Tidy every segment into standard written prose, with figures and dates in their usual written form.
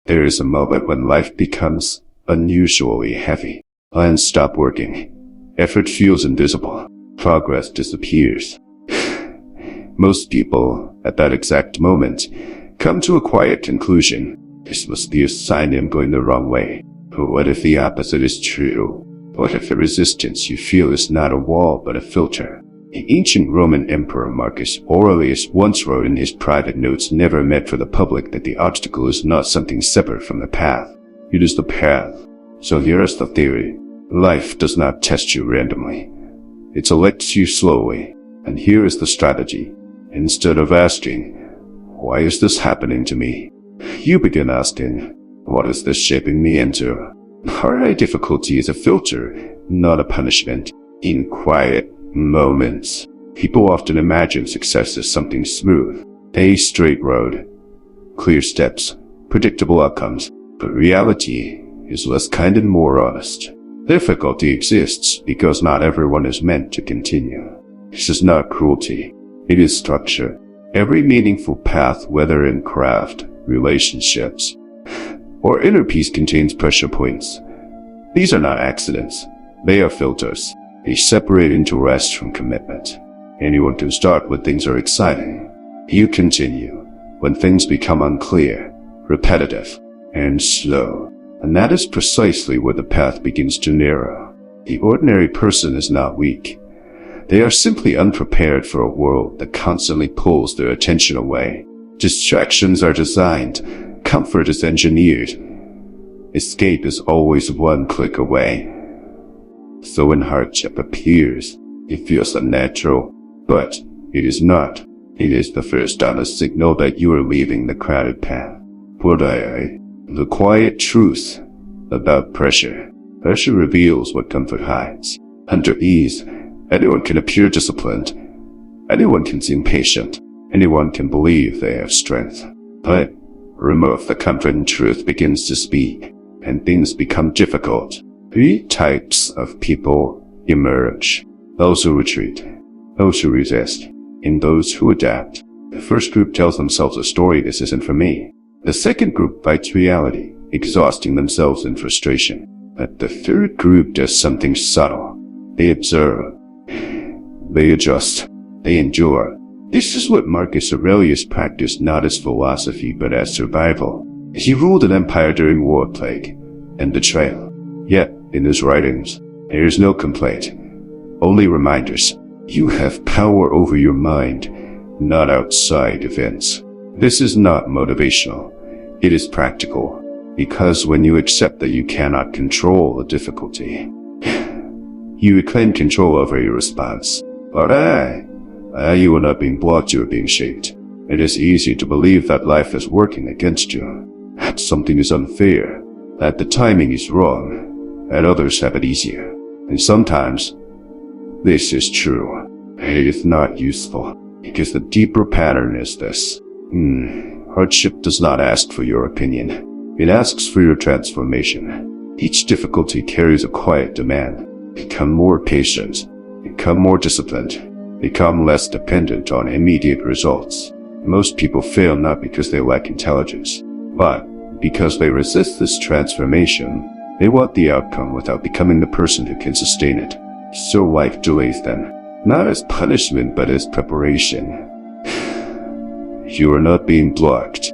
There is a moment when life becomes unusually heavy. Plans stop working. Effort feels invisible. Progress disappears. Most people, at that exact moment, come to a quiet conclusion. This must be a sign I'm going the wrong way. But what if the opposite is true? What if the resistance you feel is not a wall but a filter? The ancient Roman Emperor Marcus Aurelius once wrote in his private notes never meant for the public that the obstacle is not something separate from the path. It is the path. So here is the theory. Life does not test you randomly. It selects you slowly. And here is the strategy. Instead of asking, why is this happening to me? You begin asking, what is this shaping me into? Hard difficulty is a filter, not a punishment. In quiet moments, people often imagine success as something smooth, a straight road, clear steps, predictable outcomes. But reality is less kind and more honest. Difficulty exists because not everyone is meant to continue. This is not cruelty. It is structure. Every meaningful path, whether in craft, relationships, or inner peace, contains pressure points. These are not accidents. They are filters. They separate into rest from commitment. Anyone can start when things are exciting. You continue when things become unclear, repetitive, and slow. And that is precisely where the path begins to narrow. The ordinary person is not weak. They are simply unprepared for a world that constantly pulls their attention away. Distractions are designed. Comfort is engineered. Escape is always one click away. So when hardship appears, it feels unnatural, but it is not. It is the first honest signal that you are leaving the crowded path. The quiet truth about pressure. Pressure reveals what comfort hides. Under ease, anyone can appear disciplined. Anyone can seem patient. Anyone can believe they have strength. But remove the comfort and truth begins to speak, and things become difficult. Three types of people emerge. Those who retreat, those who resist, and those who adapt. The first group tells themselves a story, this isn't for me. The second group fights reality, exhausting themselves in frustration. But the third group does something subtle. They observe. They adjust. They endure. This is what Marcus Aurelius practiced not as philosophy but as survival. He ruled an empire during war plague and betrayal. Yet, in his writings, there is no complaint, only reminders. You have power over your mind, not outside events. This is not motivational. It is practical, because when you accept that you cannot control a difficulty, you reclaim control over your response. But you are not being blocked, you are being shaped. It is easy to believe that life is working against you, that something is unfair, that the timing is wrong, that others have it easier. And sometimes, this is true. It is not useful, because the deeper pattern is this. Hardship does not ask for your opinion. It asks for your transformation. Each difficulty carries a quiet demand. Become more patient. Become more disciplined. Become less dependent on immediate results. Most people fail not because they lack intelligence, but because they resist this transformation. They want the outcome without becoming the person who can sustain it. So life delays them, not as punishment but as preparation. You are not being blocked.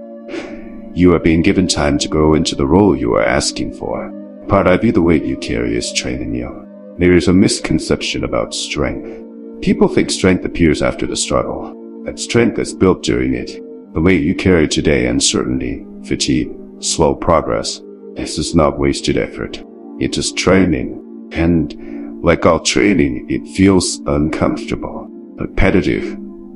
You are being given time to grow into the role you are asking for. Part of the weight you carry is training you. There is a misconception about strength. People think strength appears after the struggle, that strength is built during it. The weight you carry today, uncertainty, fatigue, slow progress. This is not wasted effort. It is training. And like all training, it feels uncomfortable, repetitive,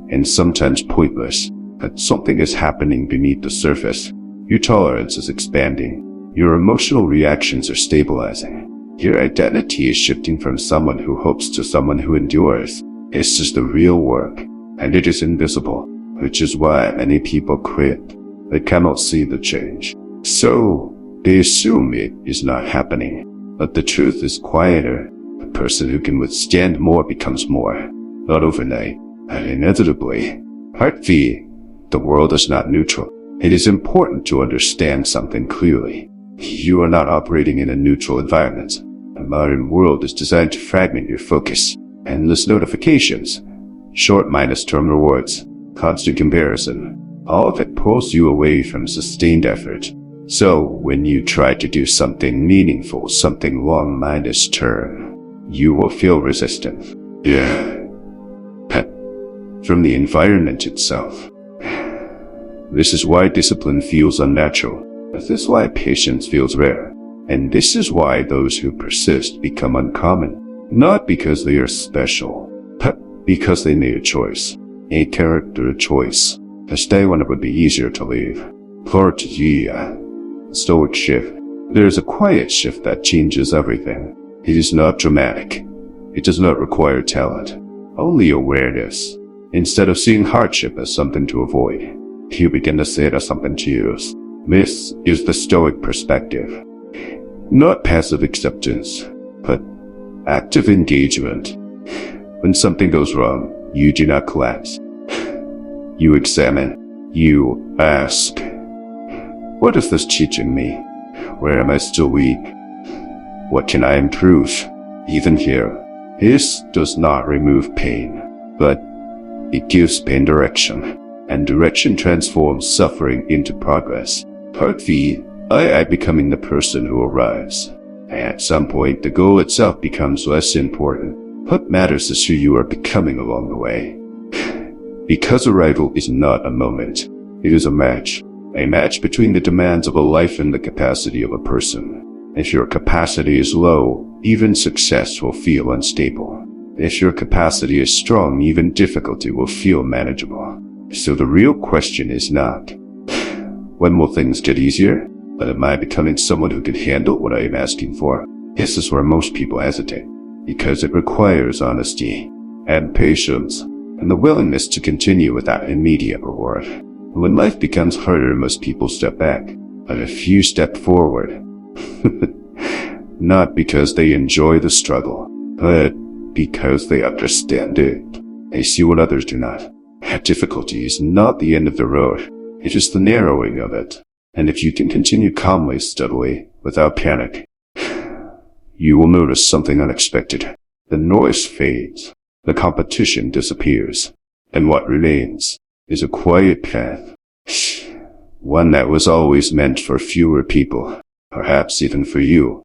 and sometimes pointless. But something is happening beneath the surface. Your tolerance is expanding. Your emotional reactions are stabilizing. Your identity is shifting from someone who hopes to someone who endures. This is the real work, and it is invisible, which is why many people quit. They cannot see the change. So, they assume it is not happening. But the truth is quieter. A person who can withstand more becomes more. Not overnight, and inevitably. Part V. The world is not neutral. It is important to understand something clearly. You are not operating in a neutral environment. The modern world is designed to fragment your focus. Endless notifications, short minus-term rewards, constant comparison. All of it pulls you away from sustained effort. So, when you try to do something meaningful, something long minus term, you will feel resistance. Yeah. From the environment itself. This is why discipline feels unnatural. This is why patience feels rare. And this is why those who persist become uncommon. Not because they are special, but because they made a choice. A character choice. To stay when it would be easier to leave. Portia. Stoic shift. There is a quiet shift that changes everything. It is not dramatic. It does not require talent. Only awareness. Instead of seeing hardship as something to avoid, you begin to see it as something to use. This is the Stoic perspective. Not passive acceptance, but active engagement. When something goes wrong, you do not collapse. You examine. You ask, what is this teaching me? Where am I still weak? What can I improve? Even here, this does not remove pain, but it gives pain direction, and direction transforms suffering into progress. Part V, I becoming the person who arrives. At some point, the goal itself becomes less important. What matters is who you are becoming along the way. Because arrival is not a moment, it is a match between the demands of a life and the capacity of a person. If your capacity is low, even success will feel unstable. If your capacity is strong, even difficulty will feel manageable. So the real question is not, when will things get easier? But am I becoming someone who can handle what I am asking for? This is where most people hesitate, because it requires honesty and patience and the willingness to continue without immediate reward. When life becomes harder, most people step back, but a few step forward. Not because they enjoy the struggle, but because they understand it. They see what others do not. Difficulty is not the end of the road. It is the narrowing of it. And if you can continue calmly, steadily, without panic, you will notice something unexpected. The noise fades. The competition disappears. And what remains is a quiet path. One that was always meant for fewer people. Perhaps even for you.